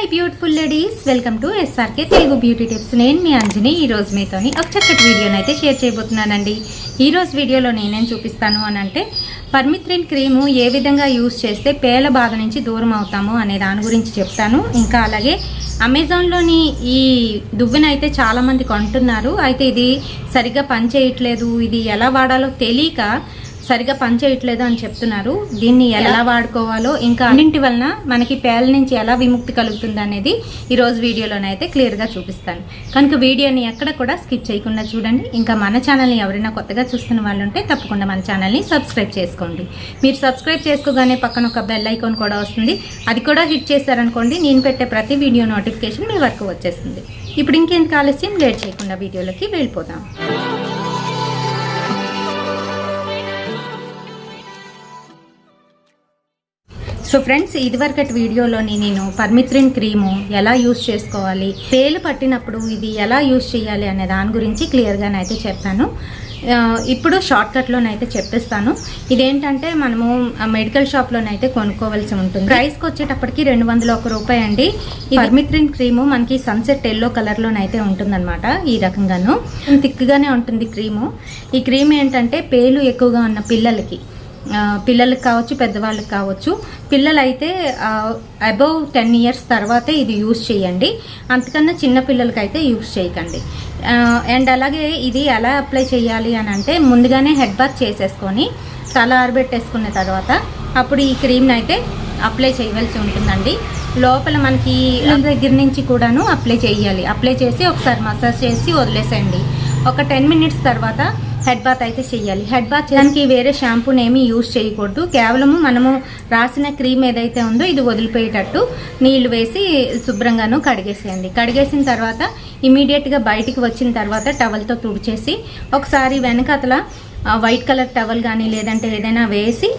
My beautiful ladies, welcome to SRK Telugu beauty tips. నేను మీ అంజని. ఈరోజు మీతోని ఒక చక్కటి వీడియోని అయితే షేర్ చేయబోతున్నానండి. ఈరోజు వీడియోలో నేనేం చూపిస్తాను అని అంటే పర్మిత్రిన్ క్రీము ఏ విధంగా యూజ్ చేస్తే పేల బాధ నుంచి దూరం అవుతాము అనే దాని గురించి చెప్తాను. ఇంకా అలాగే అమెజాన్లోని ఈ దువ్వెనైతే చాలామంది కొంటున్నారు. అయితే ఇది సరిగ్గా పనిచేయట్లేదు, ఇది ఎలా వాడాలో తెలియక సరిగా పనిచేయట్లేదు అని చెప్తున్నారు. దీన్ని ఎలా వాడుకోవాలో, ఇంకా అన్నింటి వలన మనకి పేల నుంచి ఎలా విముక్తి కలుగుతుంది అనేది ఈరోజు వీడియోలోనైతే క్లియర్గా చూపిస్తాను. కనుక వీడియోని ఎక్కడ కూడా స్కిప్ చేయకుండా చూడండి. ఇంకా మన ఛానల్ని ఎవరైనా కొత్తగా చూస్తున్న వాళ్ళు ఉంటే తప్పకుండా మన ఛానల్ని సబ్స్క్రైబ్ చేసుకోండి. మీరు సబ్స్క్రైబ్ చేసుకోగానే పక్కన ఒక బెల్ ఐకాన్ కూడా వస్తుంది. అది కూడా హిట్ చేశారనుకోండి, నేను పెట్టే ప్రతి వీడియో నోటిఫికేషన్ మీ వరకు వచ్చేస్తుంది. ఇప్పుడు ఇంకెందుకు ఆలస్యం, లేట్ చేయకుండా వీడియోలోకి వెళ్ళిపోదాం. సో ఫ్రెండ్స్, ఇదివరకటి వీడియోలోని నేను పర్మిత్రిన్ క్రీము ఎలా యూజ్ చేసుకోవాలి, పేలు పట్టినప్పుడు ఇది ఎలా యూజ్ చేయాలి అనే దాని గురించి క్లియర్గానైతే చెప్పాను. ఇప్పుడు షార్ట్కట్లోనైతే చెప్పిస్తాను. ఇదేంటంటే మనము మెడికల్ షాప్లోనైతే కొనుక్కోవాల్సి ఉంటుంది. ప్రైస్కి వచ్చేటప్పటికి 201 రూపాయి అండి. ఈ పర్మిత్రిన్ క్రీము మనకి సన్సెట్ ఎల్లో కలర్లోనైతే ఉంటుందన్నమాట. ఈ రకంగాను థిక్గానే ఉంటుంది క్రీము. ఈ క్రీమ్ ఏంటంటే పేలు ఎక్కువగా ఉన్న పిల్లలకి కావచ్చు, పెద్దవాళ్ళకి కావచ్చు. పిల్లలైతే అబౌవ్ 10 ఇయర్స్ తర్వాతే ఇది యూజ్ చేయండి. అంతకన్నా చిన్న పిల్లలకైతే యూజ్ చేయకండి. అండ్ అలాగే ఇది ఎలా అప్లై చేయాలి అని అంటే ముందుగానే హెడ్ బాత్ చేసేసుకొని తల ఆరబెట్టేసుకున్న తర్వాత అప్పుడు ఈ క్రీమ్ని అయితే అప్లై చేయవలసి ఉంటుందండి. లోపల మనకి దగ్గర నుంచి కూడాను అప్లై చేయాలి. అప్లై చేసి ఒకసారి మసాజ్ చేసి వదిలేసేయండి. ఒక 10 మినిట్స్ తర్వాత హెడ్ బాత్ అయితే చేయాలి. హెడ్ బాత్ చేయడానికి వేరే షాంపూని ఏమీ యూజ్ చేయకూడదు. కేవలము మనము రాసిన క్రీమ్ ఏదైతే ఉందో ఇది వదిలిపోయేటట్టు నీళ్లు వేసి శుభ్రంగాను కడిగేసేయండి. కడిగేసిన తర్వాత ఇమీడియట్గా బయటికి వచ్చిన తర్వాత టవల్తో తుడిచేసి ఒకసారి వెనకాతల వైట్ కలర్ టవల్ కానీ లేదంటే ఏదైనా వేసి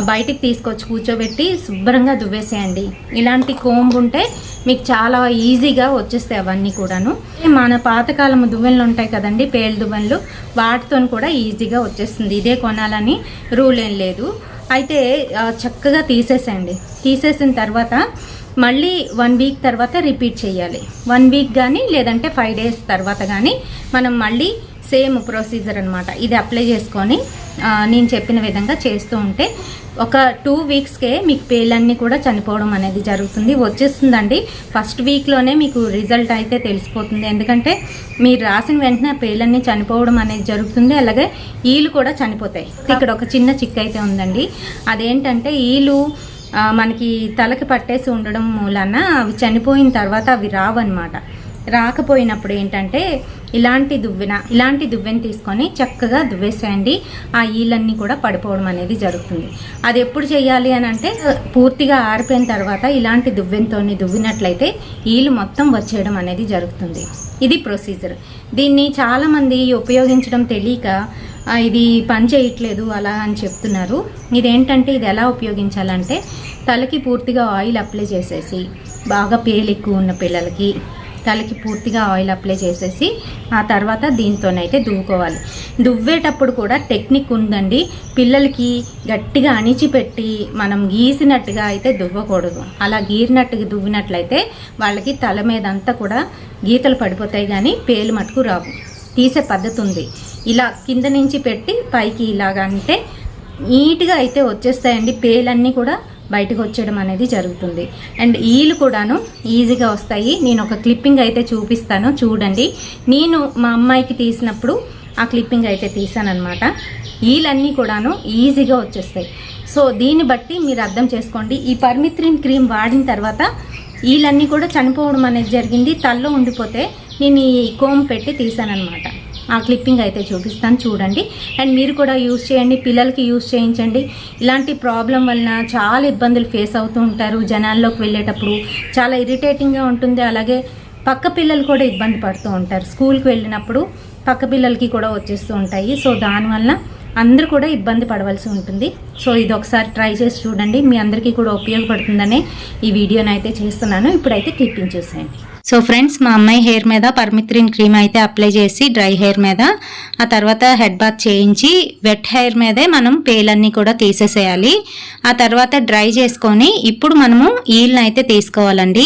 బయటికి తీసుకొచ్చి కూర్చోబెట్టి శుభ్రంగా దువ్వేసేయండి. ఇలాంటి కోంబు ఉంటే మీకు చాలా ఈజీగా వచ్చేస్తాయి అవన్నీ కూడాను. మన పాతకాలం దువ్వెనలు ఉంటాయి కదండి, పేలు దువ్వెనలు, వాటితో కూడా ఈజీగా వచ్చేస్తుంది. ఇదే కొనాలని రూల్ ఏం లేదు. అయితే చక్కగా తీసేసేయండి. తీసేసిన తర్వాత మళ్ళీ 1 వీక్ తర్వాత రిపీట్ చేయాలి. 1 వీక్ కానీ లేదంటే 5 డేస్ తర్వాత కానీ మనం మళ్ళీ సేమ్ ప్రొసీజర్ అనమాట. ఇది అప్లై చేసుకొని నేను చెప్పిన విధంగా చేస్తూ ఉంటే ఒక 2 వీక్స్కే మీకు పేలన్నీ కూడా చనిపోవడం అనేది జరుగుతుంది. వచ్చేస్తుందండి. ఫస్ట్ వీక్లోనే మీకు రిజల్ట్ అయితే తెలిసిపోతుంది. ఎందుకంటే మీరు రాసిన వెంటనే పేలన్నీ చనిపోవడం అనేది జరుగుతుంది. అలాగే ఈలు కూడా చనిపోతాయి. ఇక్కడ ఒక చిన్న చిక్కు అయితే ఉందండి. అదేంటంటే ఈలు మనకి తలకి పట్టేసి ఉండడం మూలన అవి చనిపోయిన తర్వాత అవి రావన్నమాట. రాకపోయినప్పుడు ఏంటంటే ఇలాంటి దువ్వెన తీసుకొని చక్కగా దువ్వేసేయండి. ఆ ఈలన్నీ కూడా పడిపోవడం అనేది జరుగుతుంది. అది ఎప్పుడు చేయాలి అని అంటే పూర్తిగా ఆరిపోయిన తర్వాత ఇలాంటి దువ్వెనతో దువ్వినట్లయితే ఈలు మొత్తం వచ్చేయడం అనేది జరుగుతుంది. ఇది ప్రొసీజర్. దీన్ని చాలామంది ఉపయోగించడం తెలియక ఇది పని చేయట్లేదు అలా అని చెప్తున్నారు. ఇదేంటంటే ఇది ఎలా ఉపయోగించాలంటే తలకి పూర్తిగా ఆయిల్ అప్లై చేసేసి, బాగా పేలు ఎక్కువ ఉన్న పిల్లలకి తలకి పూర్తిగా ఆయిల్ అప్లై చేసేసి ఆ తర్వాత దీంతోనైతే దువ్వుకోవాలి. దువ్వేటప్పుడు కూడా టెక్నిక్ ఉందండి. పిల్లలకి గట్టిగా అణిచిపెట్టి మనం గీసినట్టుగా అయితే దువ్వకూడదు. అలా గీరినట్టుగా దువ్వినట్లయితే వాళ్ళకి తల మీద అంతా కూడా గీతలు పడిపోతాయి, కానీ పేలు మటుకు రావు. తీసే పద్ధతి ఉంది. ఇలా కింద నుంచి పెట్టి పైకి ఇలాగంటే నీట్గా అయితే వచ్చేస్తాయండి. పేలన్నీ కూడా బయటకు వచ్చేయడం అనేది జరుగుతుంది. అండ్ ఈలు కూడాను ఈజీగా వస్తాయి. నేను ఒక క్లిప్పింగ్ అయితే చూపిస్తాను, చూడండి. నేను మా అమ్మాయికి తీసినప్పుడు ఆ క్లిప్పింగ్ అయితే తీసానమాట. ఈలన్నీ కూడాను ఈజీగా వచ్చేస్తాయి. సో దీన్ని బట్టి మీరు అర్థం చేసుకోండి. ఈ పర్మిత్రిన్ క్రీమ్ వాడిన తర్వాత ఈలన్నీ కూడా చనిపోవడం అనేది జరిగింది. తల్లో ఉండిపోతే నేను ఈ కోమ్ పెట్టి తీసానమాట. ఆ క్లిప్పింగ్ అయితే చూపిస్తాను, చూడండి. అండ్ మీరు కూడా యూజ్ చేయండి, పిల్లలకి యూజ్ చేయించండి. ఇలాంటి ప్రాబ్లం వలన చాలా ఇబ్బందులు ఫేస్ అవుతూ ఉంటారు. జనాల్లోకి వెళ్ళేటప్పుడు చాలా ఇరిటేటింగ్గా ఉంటుంది. అలాగే పక్క పిల్లలు కూడా ఇబ్బంది పడుతూ ఉంటారు. స్కూల్కి వెళ్ళినప్పుడు పక్క పిల్లలకి కూడా వచ్చేస్తూ ఉంటాయి. సో దానివల్ల అందరూ కూడా ఇబ్బంది పడవలసి ఉంటుంది. సో ఇది ఒకసారి ట్రై చేసి చూడండి. మీ అందరికీ కూడా ఉపయోగపడుతుందనే ఈ వీడియోని అయితే చేస్తున్నాను. ఇప్పుడైతే క్లిప్పింగ్ చూసేయండి. సో ఫ్రెండ్స్, మా అమ్మాయి హెయిర్ మీద పర్మిత్రిన్ క్రీమ్ అయితే అప్లై చేసి డ్రై హెయిర్ మీద, ఆ తర్వాత హెడ్ బాత్ చేయించి వెట్ హెయిర్ మీదే మనం పేలన్నీ కూడా తీసేసేయాలి. ఆ తర్వాత డ్రై చేసుకొని ఇప్పుడు మనము ఈల్ని అయితే తీసుకోవాలండి.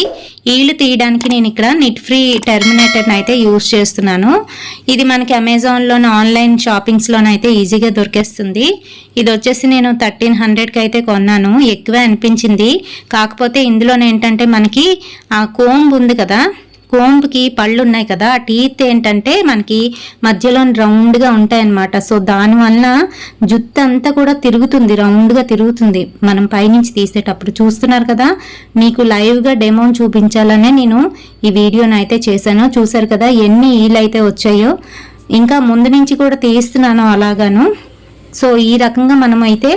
ఈలు తీయడానికి నేను ఇక్కడ నిట్ ఫ్రీ టెర్మినేటర్ని అయితే యూజ్ చేస్తున్నాను. ఇది మనకి అమెజాన్లోని ఆన్లైన్ షాపింగ్స్లోనైతే ఈజీగా దొరికేస్తుంది. ఇది వచ్చేసి నేను 1300కి అయితే కొన్నాను. ఎక్కువే అనిపించింది. కాకపోతే ఇందులో ఏంటంటే మనకి ఆ కోంబ్ ఉంది కదా, కోంబ్కి పళ్ళు ఉన్నాయి కదా, ఆ టీత్ ఏంటంటే మనకి మధ్యలో రౌండ్గా ఉంటాయన్నమాట. సో దానివల్ల జుట్టు అంతా కూడా తిరుగుతుంది, రౌండ్గా తిరుగుతుంది మనం పైనుంచి తీసేటప్పుడు. చూస్తున్నారు కదా, మీకు లైవ్గా డెమోని చూపించాలనే నేను ఈ వీడియోని అయితే చేశాను. చూసారు కదా ఎన్ని ఈలు అయితే వచ్చాయో. ఇంకా ముందు నుంచి కూడా తీస్తున్నాను అలాగాను. సో ఈ రకంగా మనం అయితే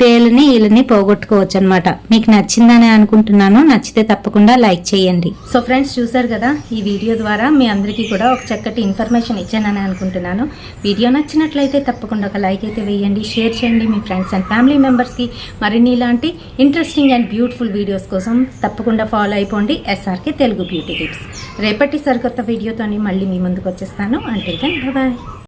పేలని ఈలని పోగొట్టుకోవచ్చు అనమాట. మీకు నచ్చిందని అనుకుంటున్నాను. నచ్చితే తప్పకుండా లైక్ చేయండి. సో ఫ్రెండ్స్, చూసారు కదా, ఈ వీడియో ద్వారా మీ అందరికీ కూడా ఒక చక్కటి ఇన్ఫర్మేషన్ ఇచ్చానని అనుకుంటున్నాను. వీడియో నచ్చినట్లయితే తప్పకుండా ఒక లైక్ అయితే వేయండి, షేర్ చేయండి మీ ఫ్రెండ్స్ అండ్ ఫ్యామిలీ మెంబర్స్కి. మరిన్ని ఇలాంటి ఇంట్రెస్టింగ్ అండ్ బ్యూటిఫుల్ వీడియోస్ కోసం తప్పకుండా ఫాలో అయిపోండి SRK తెలుగు బ్యూటీ టిప్స్. రేపటి సరికొత్త వీడియోతో మళ్ళీ మీ ముందుకు వచ్చేస్తాను. Until then bye.